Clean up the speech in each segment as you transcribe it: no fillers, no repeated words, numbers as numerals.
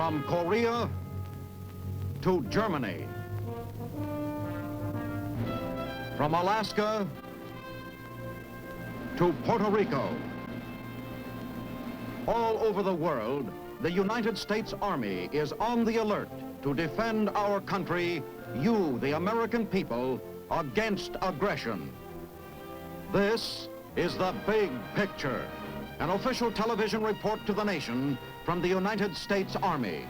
From Korea to Germany. From Alaska to Puerto Rico. All over the world, the United States Army is on the alert to defend our country, you, the American people, against aggression. This is The Big Picture, an official television report to the nation from the United States Army.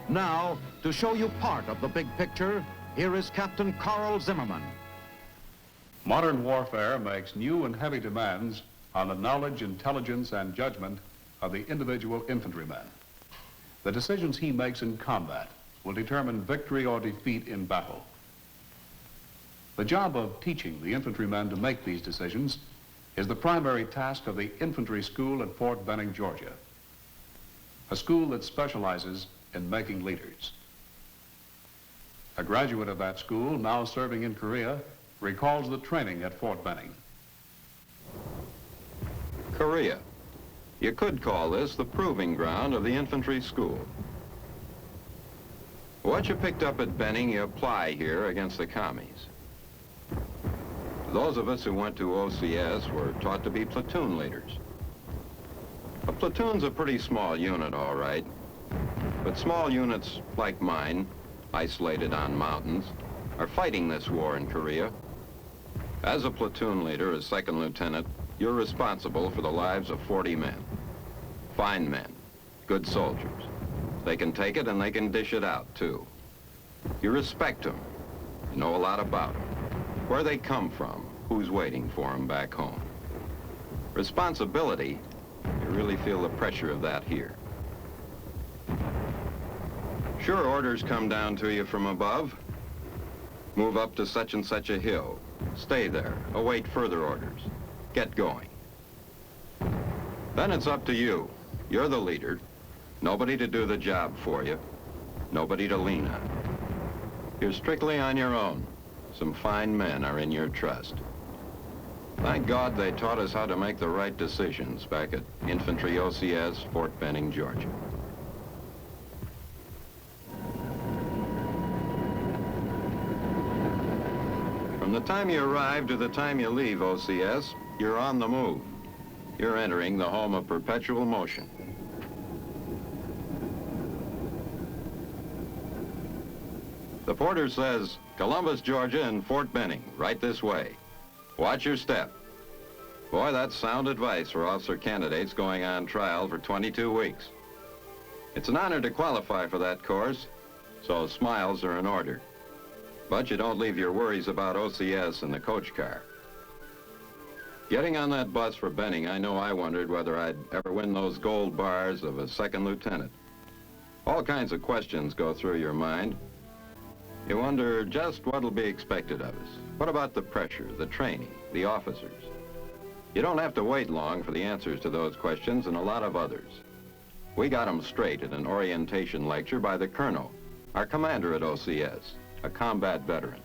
Now, to show you part of the big picture, here is Captain Carl Zimmerman. Modern warfare makes new and heavy demands on the knowledge, intelligence, and judgment of the individual infantryman. The decisions he makes in combat will determine victory or defeat in battle. The job of teaching the infantrymen to make these decisions is the primary task of the infantry school at Fort Benning, Georgia, a school that specializes in making leaders. A graduate of that school, now serving in Korea, recalls the training at Fort Benning. Korea. You could call this the proving ground of the infantry school. What you picked up at Benning, you apply here against the commies. Those of us who went to OCS were taught to be platoon leaders. A platoon's a pretty small unit, all right. But small units like mine, isolated on mountains, are fighting this war in Korea. As a platoon leader, as second lieutenant, you're responsible for the lives of 40 men. Fine men, good soldiers. They can take it and they can dish it out, too. You respect them. You know a lot about them. Where they come from, who's waiting for them back home. Responsibility, you really feel the pressure of that here. Sure, orders come down to you from above. Move up to such and such a hill. Stay there, await further orders. Get going. Then it's up to you. You're the leader. Nobody to do the job for you. Nobody to lean on. You're strictly on your own. Some fine men are in your trust. Thank God they taught us how to make the right decisions back at Infantry OCS, Fort Benning, Georgia. From the time you arrive to the time you leave OCS, you're on the move. You're entering the home of perpetual motion. The porter says, Columbus, Georgia, and Fort Benning, right this way. Watch your step. Boy, that's sound advice for officer candidates going on trial for 22 weeks. It's an honor to qualify for that course, so smiles are in order. But you don't leave your worries about OCS in the coach car. Getting on that bus for Benning, I know I wondered whether I'd ever win those gold bars of a second lieutenant. All kinds of questions go through your mind. You wonder just what'll be expected of us. What about the pressure, the training, the officers? You don't have to wait long for the answers to those questions and a lot of others. We got them straight at an orientation lecture by the colonel, our commander at OCS, a combat veteran.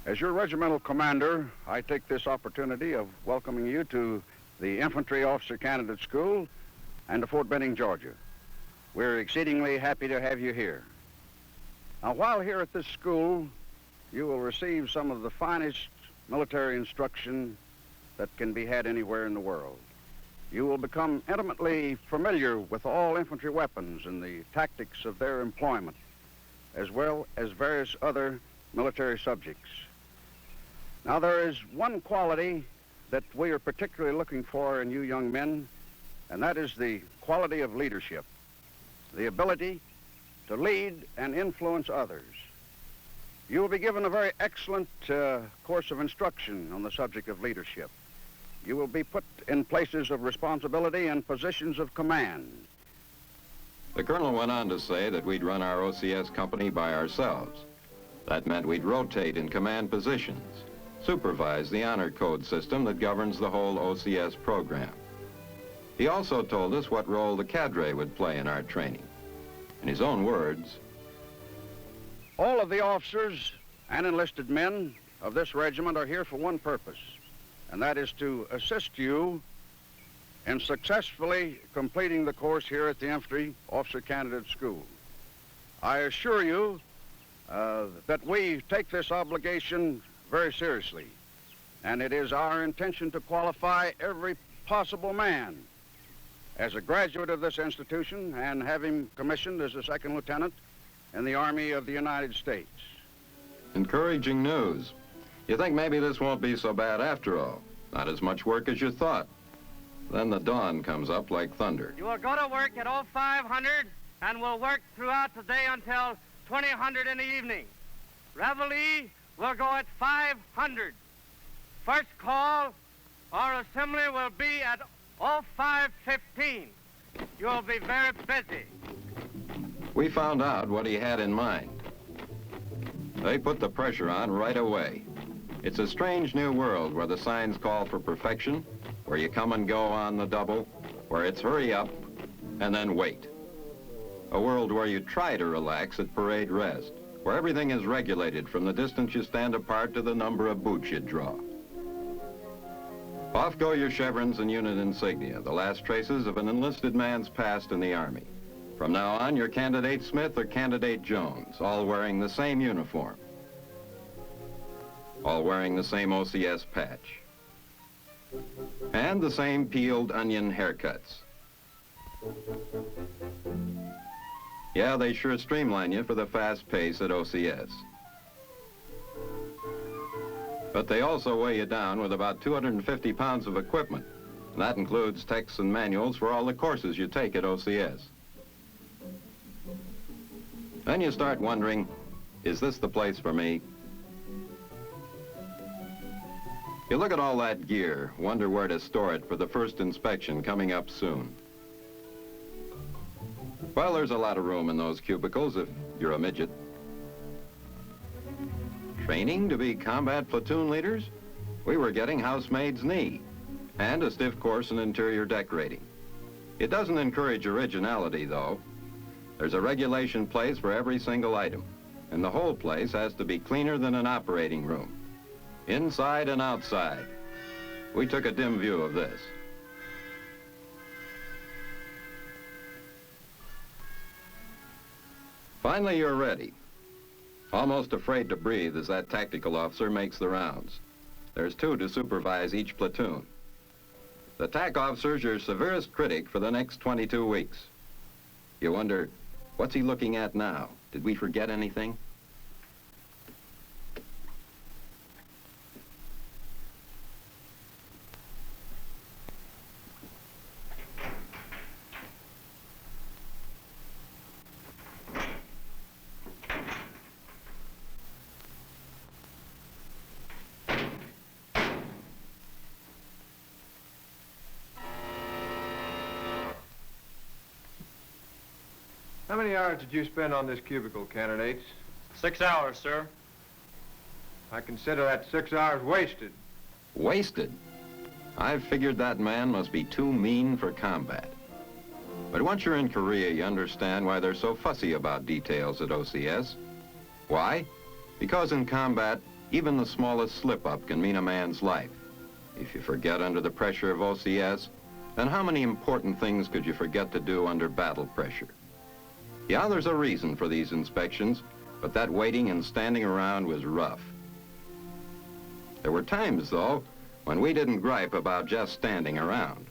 As your regimental commander, I take this opportunity of welcoming you to the Infantry Officer Candidate School and to Fort Benning, Georgia. We're exceedingly happy to have you here. Now, while here at this school, you will receive some of the finest military instruction that can be had anywhere in the world. You will become intimately familiar with all infantry weapons and the tactics of their employment, as well as various other military subjects. Now, there is one quality that we are particularly looking for in you young men, and that is the quality of leadership, the ability to lead and influence others. You will be given a very excellent course of instruction on the subject of leadership. You will be put in places of responsibility and positions of command. The colonel went on to say that we'd run our OCS company by ourselves. That meant we'd rotate in command positions, supervise the honor code system that governs the whole OCS program. He also told us what role the cadre would play in our training. In his own words, all of the officers and enlisted men of this regiment are here for one purpose, and that is to assist you in successfully completing the course here at the Infantry Officer Candidate School. I assure you that we take this obligation very seriously, and it is our intention to qualify every possible man as a graduate of this institution and have him commissioned as a second lieutenant in the Army of the United States. Encouraging news. You think maybe this won't be so bad after all. Not as much work as you thought. Then the dawn comes up like thunder. You will go to work at 0500 and will work throughout the day until 2000 in the evening. Reveille will go at 500. First call or assembly will be at 0515. You will be very busy. We found out what he had in mind. They put the pressure on right away. It's a strange new world where the signs call for perfection, where you come and go on the double, where it's hurry up and then wait. A world where you try to relax at parade rest, where everything is regulated from the distance you stand apart to the number of boots you draw. Off go your chevrons and unit insignia, the last traces of an enlisted man's past in the Army. From now on, you're Candidate Smith or Candidate Jones, all wearing the same uniform. All wearing the same OCS patch. And the same peeled onion haircuts. Yeah, they sure streamline you for the fast pace at OCS. But they also weigh you down with about 250 pounds of equipment. And that includes texts and manuals for all the courses you take at OCS. Then you start wondering, is this the place for me? You look at all that gear, wonder where to store it for the first inspection coming up soon. Well, there's a lot of room in those cubicles if you're a midget. Training to be combat platoon leaders? We were getting housemaid's knee and a stiff course in interior decorating. It doesn't encourage originality, though. There's a regulation place for every single item, and the whole place has to be cleaner than an operating room, inside and outside. We took a dim view of this. Finally, you're ready. Almost afraid to breathe as that tactical officer makes the rounds. There's two to supervise each platoon. The TAC officer's your severest critic for the next 22 weeks. You wonder, what's he looking at now? Did we forget anything? How many hours did you spend on this cubicle, candidates? 6 hours, sir. I consider that 6 hours wasted. Wasted? I've figured that man must be too mean for combat. But once you're in Korea, you understand why they're so fussy about details at OCS. Why? Because in combat, even the smallest slip-up can mean a man's life. If you forget under the pressure of OCS, then how many important things could you forget to do under battle pressure? Yeah, there's a reason for these inspections, but that waiting and standing around was rough. There were times, though, when we didn't gripe about just standing around.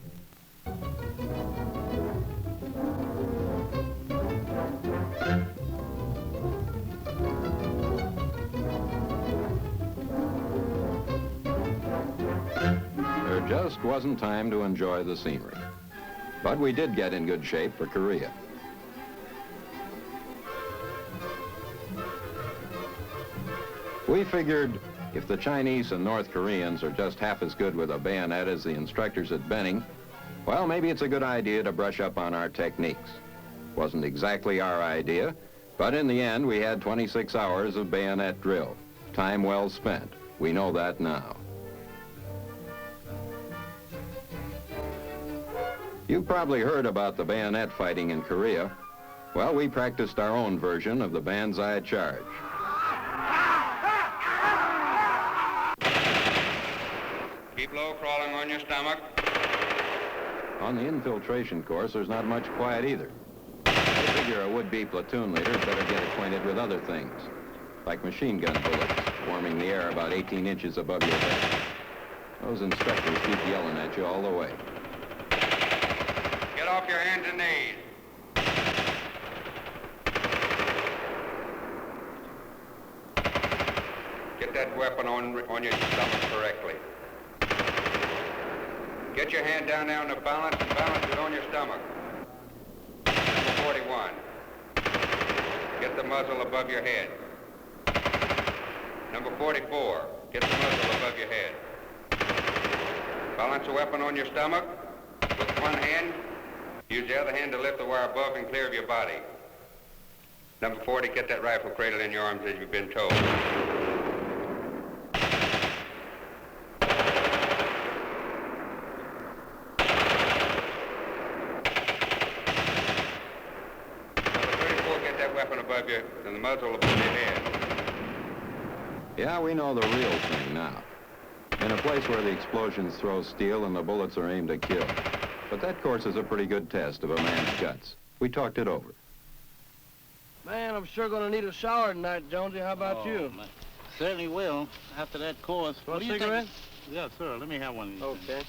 There just wasn't time to enjoy the scenery. But we did get in good shape for Korea. We figured if the Chinese and North Koreans are just half as good with a bayonet as the instructors at Benning, well, maybe it's a good idea to brush up on our techniques. Wasn't exactly our idea, but in the end, we had 26 hours of bayonet drill. Time well spent. We know that now. You've probably heard about the bayonet fighting in Korea. Well, we practiced our own version of the banzai charge. Keep low, crawling on your stomach. On the infiltration course, there's not much quiet either. They figure a would-be platoon leader better get acquainted with other things, like machine gun bullets, warming the air about 18 inches above your head. Those instructors keep yelling at you all the way. Get off your hands and knees. Get that weapon on your stomach correctly. Get your hand down there on the balance and balance it on your stomach. Number 41. Get the muzzle above your head. Number 44. Get the muzzle above your head. Balance the weapon on your stomach with one hand. Use the other hand to lift the wire above and clear of your body. Number 40, get that rifle cradled in your arms as you've been told. Number 34, get that weapon above you and the muzzle above your head. Yeah, we know the real thing now. In a place where the explosions throw steel and the bullets are aimed to kill. But that course is a pretty good test of a man's guts. We talked it over. Man, I'm sure gonna need a shower tonight, Jonesy. How about you? Certainly will, after that course. Want a cigarette? Yes, sir. Let me have one. Okay.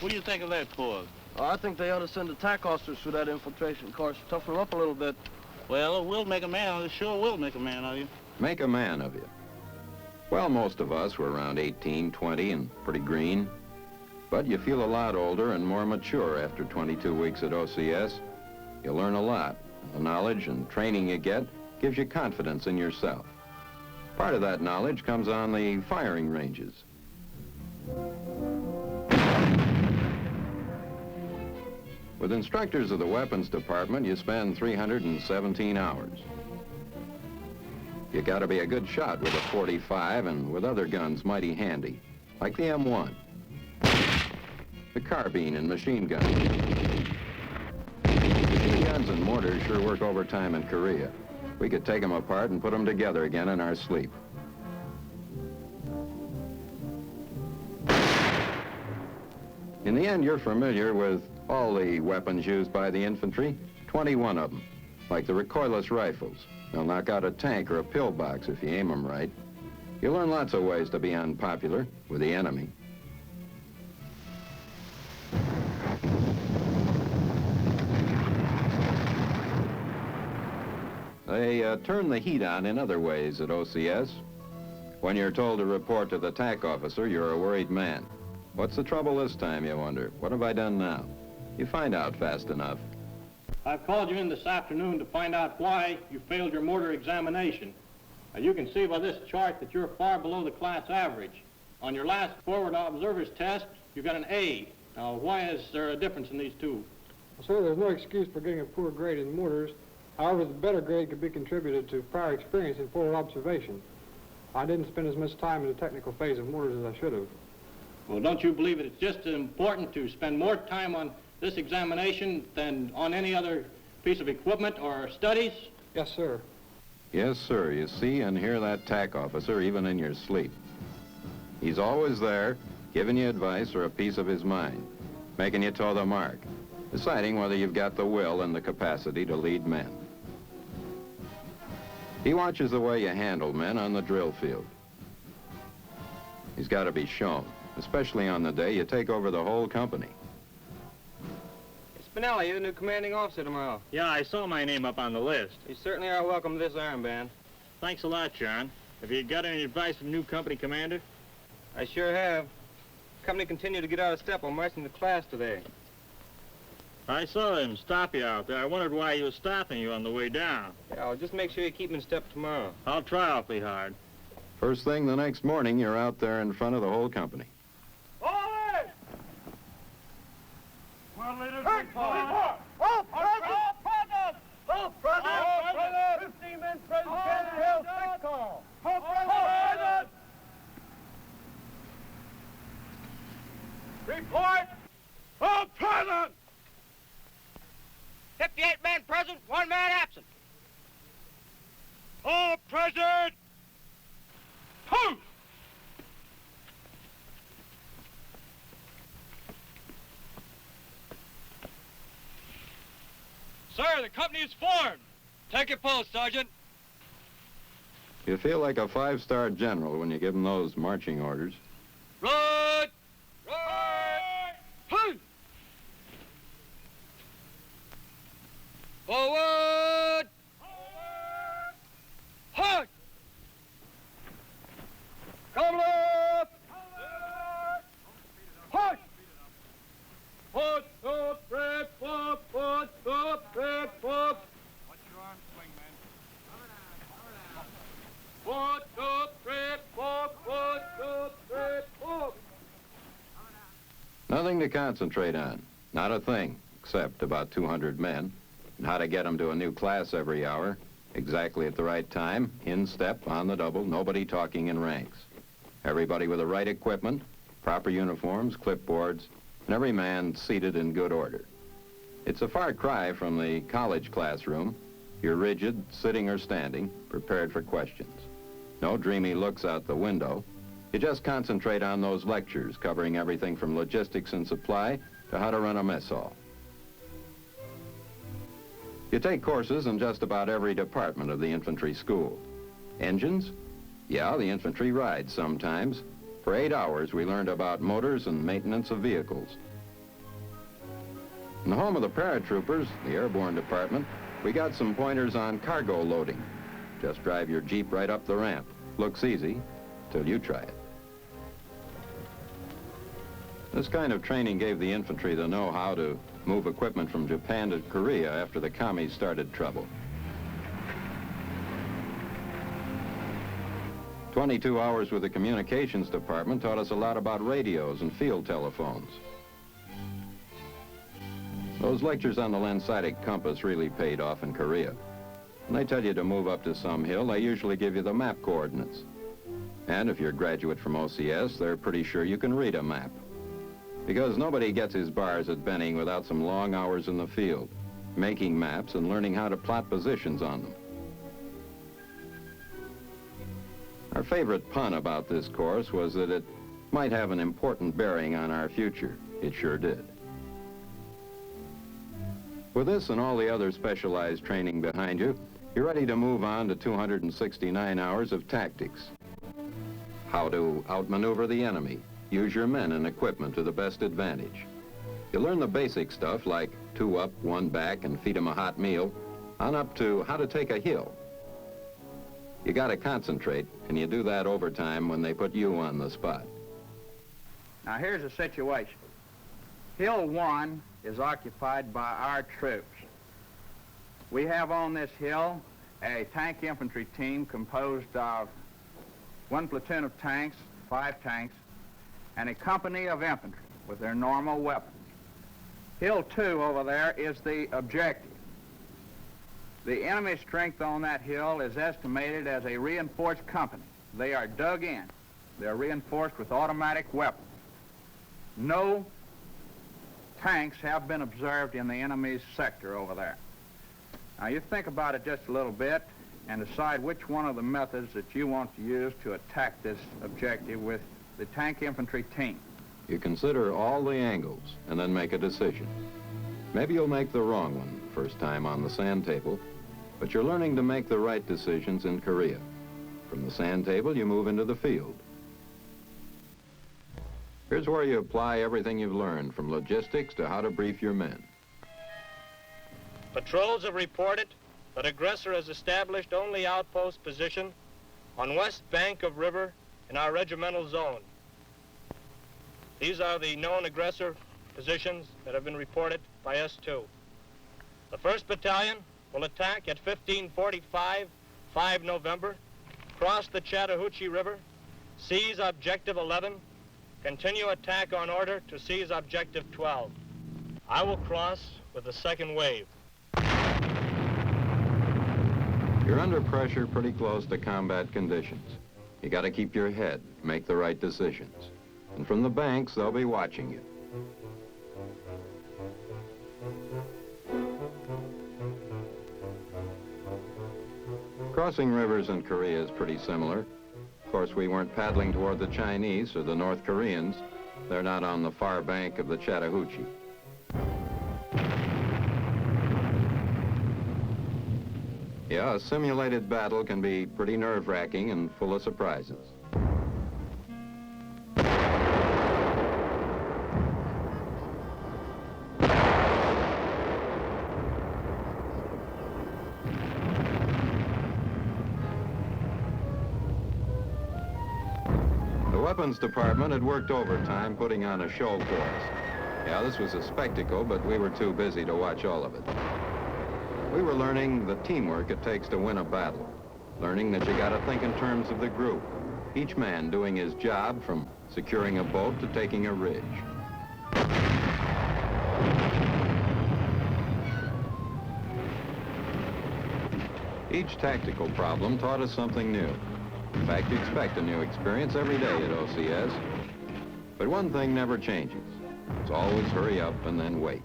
What do you think of that course? Oh, I think they ought to send attack officers through that infiltration course. Toughen them up a little bit. Well, it will make a man of you. Sure will make a man of you. Make a man of you. Well, most of us were around 18, 20, and pretty green. But you feel a lot older and more mature after 22 weeks at OCS. You learn a lot. The knowledge and training you get gives you confidence in yourself. Part of that knowledge comes on the firing ranges. With instructors of the weapons department, you spend 317 hours. You gotta be a good shot with a .45 and with other guns mighty handy, like the M1, the carbine and machine guns. Machine guns and mortars sure work overtime in Korea. We could take them apart and put them together again in our sleep. In the end, you're familiar with all the weapons used by the infantry, 21 of them, like the recoilless rifles. They'll knock out a tank or a pillbox if you aim them right. You learn lots of ways to be unpopular with the enemy. They turn the heat on in other ways at OCS. When you're told to report to the attack officer, you're a worried man. What's the trouble this time, you wonder? What have I done now? You find out fast enough. I've called you in this afternoon to find out why you failed your mortar examination. Now, you can see by this chart that you're far below the class average. On your last forward observer's test, you got an A. Now, why is there a difference in these two? Well, sir, there's no excuse for getting a poor grade in mortars. However, the better grade could be contributed to prior experience in forward observation. I didn't spend as much time in the technical phase of mortars as I should have. Well, don't you believe it's just as important to spend more time on this examination than on any other piece of equipment or studies? Yes, sir. Yes, sir. You see and hear that TAC officer even in your sleep. He's always there, giving you advice or a piece of his mind, making you toe the mark, deciding whether you've got the will and the capacity to lead men. He watches the way you handle men on the drill field. He's got to be shown, especially on the day you take over the whole company. Spinelli, you're the new commanding officer tomorrow. Yeah, I saw my name up on the list. You certainly are welcome to this armband. Thanks a lot, John. Have you got any advice from the new company commander? I sure have. Company continued to get out of step on marching the class today. I saw him stop you out there. I wondered why he was stopping you on the way down. Yeah, I'll just make sure you keep in step tomorrow. I'll try awfully hard. First thing the next morning, you're out there in front of the whole company. All leaders report. All present! All present! 15 men present, Cannon Hill, 6 call. All present! Report! All present! 58 men present, 1 man absent. All present! Post! Sir, the company is formed. Take your post, Sergeant. You feel like a five-star general when you give them those marching orders. Right! Right! Hey! Forward! Forward! Halt! Come left! Halt! Halt, up, red, up, red, up. Watch your arms swing, man. What up, red, up, red, up. Nothing to concentrate on. Not a thing, except about 200 men, and how to get them to a new class every hour, exactly at the right time, in step, on the double, nobody talking in ranks. Everybody with the right equipment, proper uniforms, clipboards, and every man seated in good order. It's a far cry from the college classroom. You're rigid, sitting or standing, prepared for questions. No dreamy looks out the window. You just concentrate on those lectures covering everything from logistics and supply to how to run a mess hall. You take courses in just about every department of the infantry school. Engines? Yeah, the infantry rides sometimes. For 8 hours, we learned about motors and maintenance of vehicles. In the home of the paratroopers, the airborne department, we got some pointers on cargo loading. Just drive your Jeep right up the ramp. Looks easy, till you try it. This kind of training gave the infantry the know-how to move equipment from Japan to Korea after the commies started trouble. 22 hours with the communications department taught us a lot about radios and field telephones. Those lectures on the lens-sighted compass really paid off in Korea. When they tell you to move up to some hill, they usually give you the map coordinates. And if you're a graduate from OCS, they're pretty sure you can read a map. Because nobody gets his bars at Benning without some long hours in the field, making maps and learning how to plot positions on them. Our favorite pun about this course was that it might have an important bearing on our future. It sure did. With this and all the other specialized training behind you, you're ready to move on to 269 hours of tactics. How to outmaneuver the enemy, use your men and equipment to the best advantage. You learn the basic stuff like 2 up, 1 back, and feed them a hot meal, on up to how to take a hill. You got to concentrate, and you do that overtime when they put you on the spot. Now here's the situation. Hill 1 is occupied by our troops. We have on this hill a tank infantry team composed of 1 platoon of tanks, 5 tanks, and a company of infantry with their normal weapons. Hill 2 over there is the objective. The enemy strength on that hill is estimated as a reinforced company. They are dug in. They're reinforced with automatic weapons. No tanks have been observed in the enemy's sector over there. Now you think about it just a little bit and decide which one of the methods that you want to use to attack this objective with the tank infantry team. You consider all the angles and then make a decision. Maybe you'll make the wrong one first time on the sand table, but you're learning to make the right decisions in Korea. From the sand table, you move into the field. Here's where you apply everything you've learned, from logistics to how to brief your men. Patrols have reported that aggressor has established only outpost position on west bank of river in our regimental zone. These are the known aggressor positions that have been reported by S2. The 1st Battalion will attack at 15:45, 5 November, cross the Chattahoochee River, seize Objective 11, continue attack on order to seize Objective 12. I will cross with the 2nd wave. You're under pressure pretty close to combat conditions. You got to keep your head, make the right decisions. And from the banks, they'll be watching you. Crossing rivers in Korea is pretty similar. Of course, we weren't paddling toward the Chinese or the North Koreans. They're not on the far bank of the Chattahoochee. Yeah, a simulated battle can be pretty nerve-wracking and full of surprises. The weapons department had worked overtime putting on a show for us. Yeah, this was a spectacle, but we were too busy to watch all of it. We were learning the teamwork it takes to win a battle, learning that you gotta think in terms of the group, each man doing his job from securing a boat to taking a ridge. Each tactical problem taught us something new. In fact, you expect a new experience every day at OCS. But one thing never changes. It's always hurry up and then wait.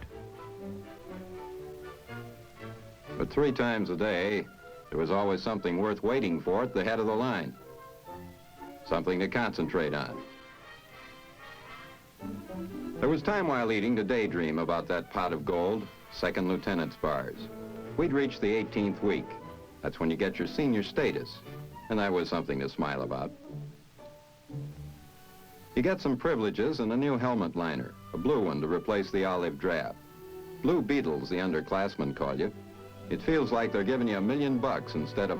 But 3 times a day, there was always something worth waiting for at the head of the line. Something to concentrate on. There was time while eating to daydream about that pot of gold, second lieutenant's bars. We'd reached the 18th week. That's when you get your senior status, and that was something to smile about. You get some privileges and a new helmet liner, a blue one to replace the olive drab. Blue Beetles, the underclassmen call you. It feels like they're giving you $1 million instead of